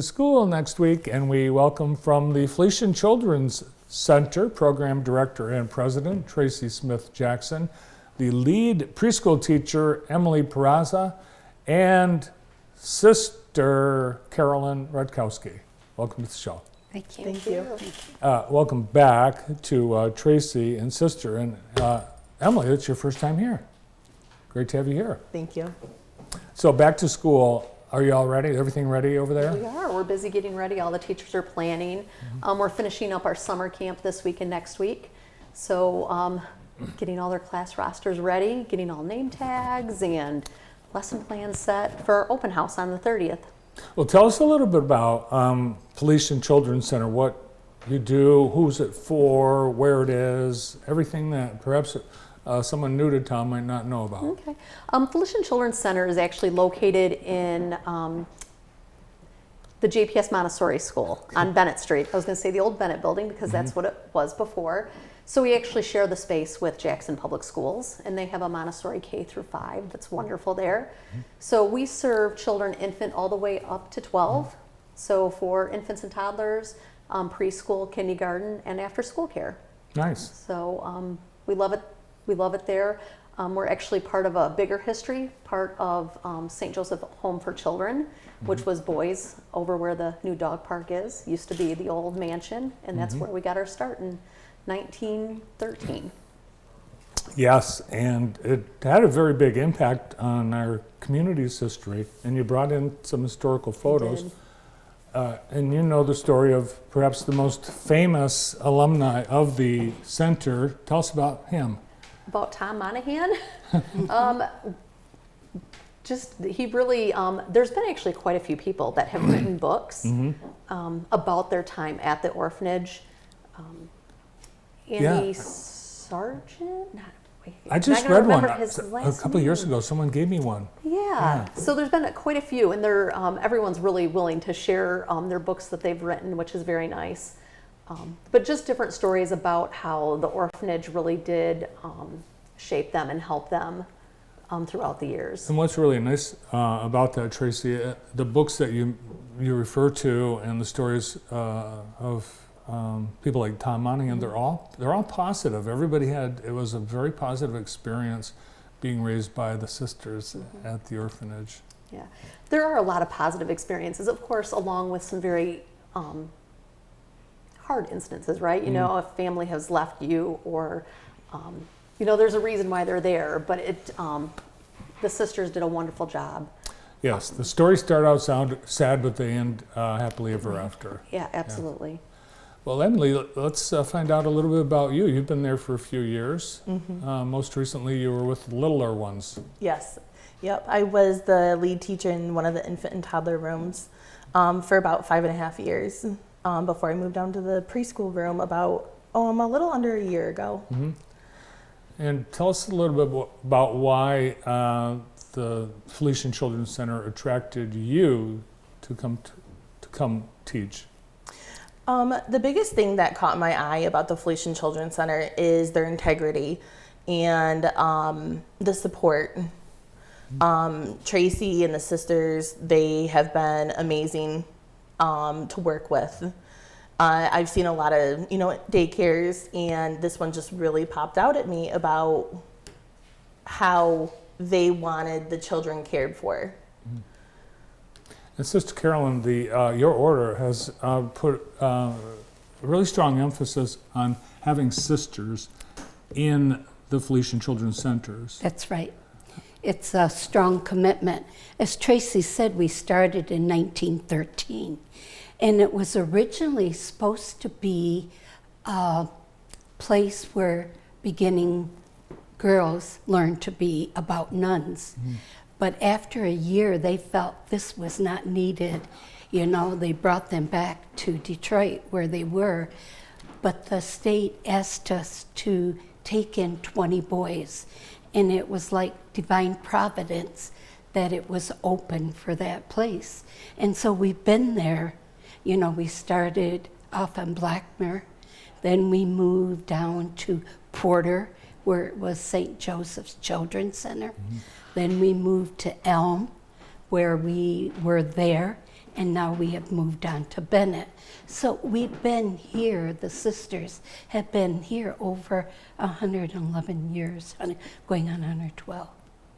School next week, and we welcome from the Felician Children's Center Program Director and President Tracy Smith Jackson, the lead preschool teacher Emily Peraza, and Sister Carolyn Rutkowski. Welcome to the show. Thank you. Thank you. Welcome back to Tracy and Sister. And Emily, it's your first time here. Great to have you here. Thank you. So back to school. Are you all ready? Everything ready over there? We are. We're busy getting ready. All the teachers are planning. We're finishing up our summer camp this week and next week. So getting all their class rosters ready, getting all name tags and lesson plans set for our open house on the 30th. Well, tell us a little bit about Felician Children's Center, what you do, who's it for, where it is, everything that perhaps someone new to town might not know about. Okay. Felician Children's Center is actually located in the JPS Montessori School on Bennett Street. I was going to say the old Bennett building because that's what it was before. So we actually share the space with Jackson Public Schools, and they have a Montessori K through 5 that's wonderful there. So we serve children infant all the way up to 12. So for infants and toddlers, preschool, kindergarten, and after school care. Nice. So we love it. We love it there. We're actually part of a bigger history, part of St. Joseph Home for Children, which was boys over where the new dog park is. Used to be the old mansion, and that's where we got our start in 1913. Yes, and it had a very big impact on our community's history, and you brought in some historical photos. And you know the story of perhaps the most famous alumni of the center. Tell us about him. About Tom Monahan. He really, there's been actually quite a few people that have written books about their time at the orphanage. Andy Sargent? I just read one a couple of years ago. Someone gave me one. Yeah. So there's been quite a few, and they're everyone's really willing to share their books that they've written, which is very nice. But just different stories about how the orphanage really did shape them and help them throughout the years. And what's really nice about that, Tracy, the books that you refer to and the stories of people like Tom Monahan, they're all positive. It was a very positive experience being raised by the sisters at the orphanage. Yeah, there are a lot of positive experiences, of course, along with some very hard instances, right? You know, a family has left you, or you know, there's a reason why they're there, but the sisters did a wonderful job. Yes, the stories start out sad, but they end happily ever after. Yeah, absolutely. Yeah. Well, Emily, let's find out a little bit about you. You've been there for a few years. Most recently, you were with the littler ones. Yes. Yep. I was the lead teacher in one of the infant and toddler rooms for about 5.5 years before I moved down to the preschool room about a little under a year ago. And tell us a little bit about why the Felician Children's Center attracted you to come teach. The biggest thing that caught my eye about the Felician Children's Center is their integrity and the support. Tracy and the sisters, they have been amazing to work with. I've seen a lot of, daycares, and this one just really popped out at me about how they wanted the children cared for. And Sister Carolyn, your order has put a really strong emphasis on having sisters in the Felician Children's Centers. That's right. It's a strong commitment. As Tracy said, we started in 1913, and it was originally supposed to be a place where beginning girls learned to be about nuns. But after a year, they felt this was not needed. They brought them back to Detroit where they were. But the state asked us to take in 20 boys. And it was like divine providence that it was open for that place. And so we've been there. We started off in Blackmer. Then we moved down to Porter, where it was St. Joseph's Children's Center. Then we moved to Elm, where we were there, and now we have moved on to Bennett. So we've been here, the sisters have been here over 111 years, going on 112.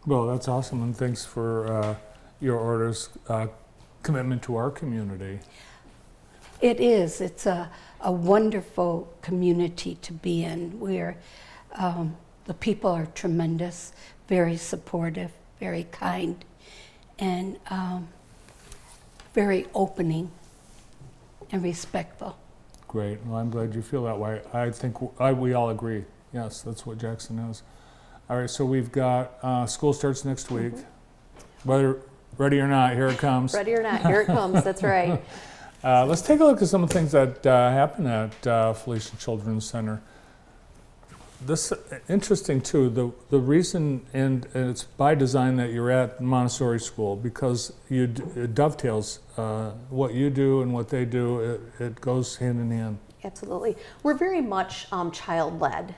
Well, that's awesome, and thanks for your order's commitment to our community. It is. It's a wonderful community to be in, where the people are tremendous, very supportive, very kind, and very opening and respectful. Great. Well, I'm glad you feel that way. I think we all agree. Yes, that's what Jackson is. All right, so we've got school starts next week. Whether ready or not, here it comes. Ready or not, here it comes. That's right. Let's take a look at some of the things that happen at Felician Children's Center. This interesting too. The reason, and it's by design that you're at Montessori school, because it dovetails what you do and what they do. It goes hand in hand. Absolutely. We're very much child-led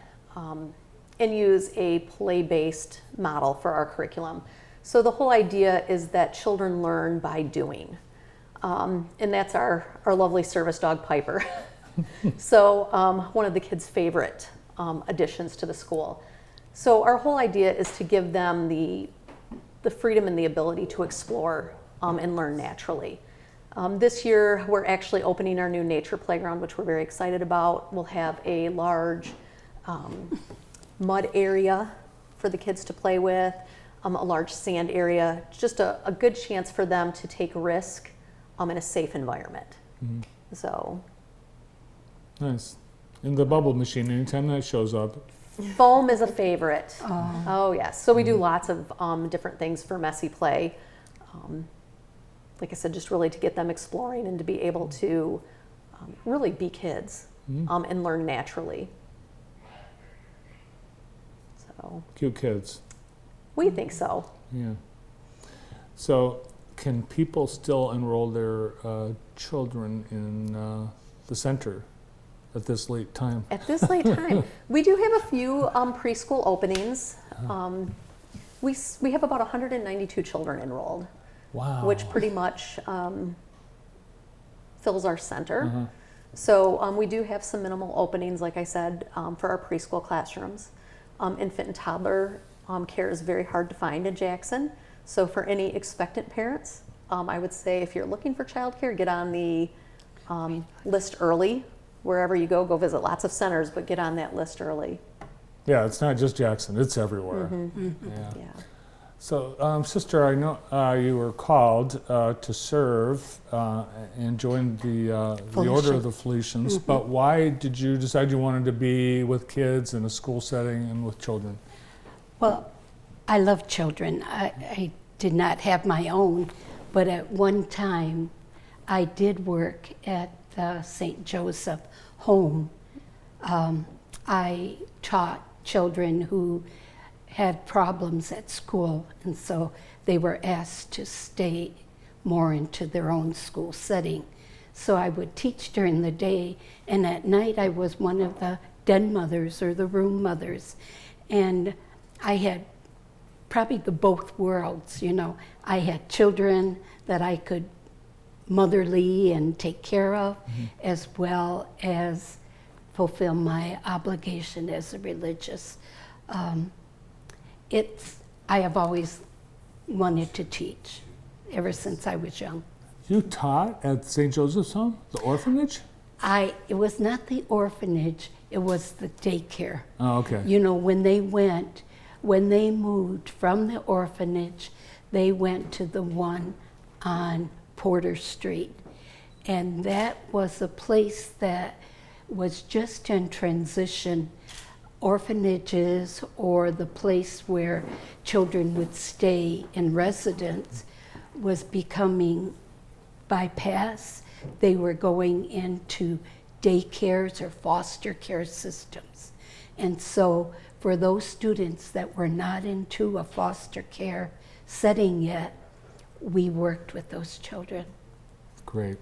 and use a play-based model for our curriculum. So the whole idea is that children learn by doing. And that's our lovely service dog, Piper. So one of the kids' favorite additions to the school. So our whole idea is to give them the freedom and the ability to explore and learn naturally. This year, we're actually opening our new nature playground, which we're very excited about. We'll have a large mud area for the kids to play with, a large sand area, just a good chance for them to take risk in a safe environment. Mm-hmm. So. Nice. And the bubble machine, anytime that shows up. Foam is a favorite. Oh yes. So we do lots of different things for messy play. Like I said, just really to get them exploring and to be able to really be kids and learn naturally. So. Cute kids. We think so. Yeah. So can people still enroll their children in the center at this late time? At this late time. We do have a few preschool openings. We have about 192 children enrolled. Wow. Which pretty much fills our center. So we do have some minimal openings, like I said, for our preschool classrooms. Infant and toddler care is very hard to find in Jackson. So for any expectant parents, I would say if you're looking for childcare, get on the list early. Wherever you go visit lots of centers, but get on that list early. Yeah, it's not just Jackson, it's everywhere. Yeah. So, Sister, I know you were called to serve and join the Order of the Felicians, but why did you decide you wanted to be with kids in a school setting and with children? Well, I love children. I did not have my own, but at one time I did work at the St. Joseph home. I taught children who had problems at school, and so they were asked to stay more into their own school setting. So I would teach during the day, and at night I was one of the den mothers or the room mothers. And I had probably the both worlds, you know. I had children that I could motherly and take care of, as well as fulfill my obligation as a religious. I have always wanted to teach ever since I was young. You taught at St. Joseph's Home, the orphanage? It was not the orphanage, it was the daycare. Oh, okay. You know, when they moved from the orphanage, they went to the one on Porter Street. And that was a place that was just in transition. Orphanages, or the place where children would stay in residence, was becoming bypassed. They were going into daycares or foster care systems. And so for those students that were not into a foster care setting yet, we worked with those children. Great.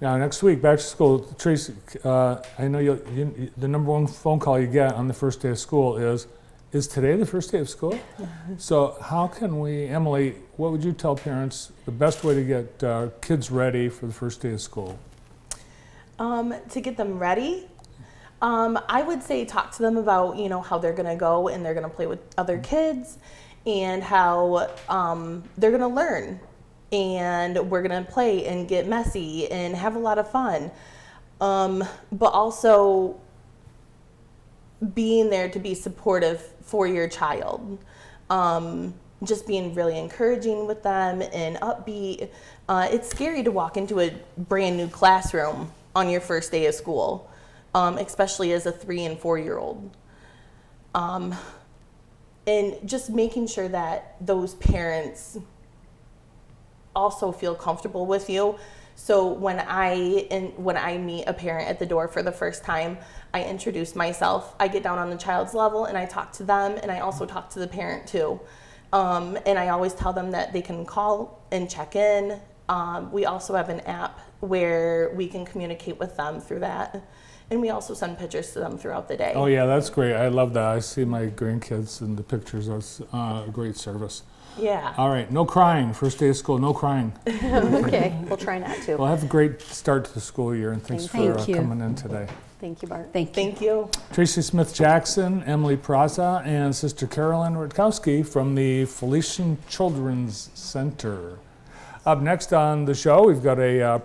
Now, next week, back to school, Tracy, I know the number one phone call you get on the first day of school is, Is today the first day of school? So how can we, Emily, what would you tell parents the best way to get kids ready for the first day of school? To get them ready, I would say talk to them about, how they're going to go and they're going to play with other kids and how they're going to learn and we're going to play and get messy and have a lot of fun. But also being there to be supportive for your child. Just being really encouraging with them and upbeat. It's scary to walk into a brand new classroom on your first day of school, especially as a 3 and 4 year old. And just making sure that those parents also feel comfortable with you. So when I meet a parent at the door for the first time, I introduce myself. I get down on the child's level and I talk to them, and I also talk to the parent too. And I always tell them that they can call and check in. We also have an app where we can communicate with them through that. And we also send pictures to them throughout the day. Oh yeah, that's great. I love that. I see my grandkids in the pictures. That's a great service. Yeah. All right, no crying. First day of school, no crying. Okay, we'll try not to. Well, have a great start to the school year, and thanks for Thank you. coming in today. Thank you, Bart. Thank you. Thank you. Tracy Smith-Jackson, Emily Peraza, and Sister Carolyn Rutkowski from the Felician Children's Center. Up next on the show, we've got a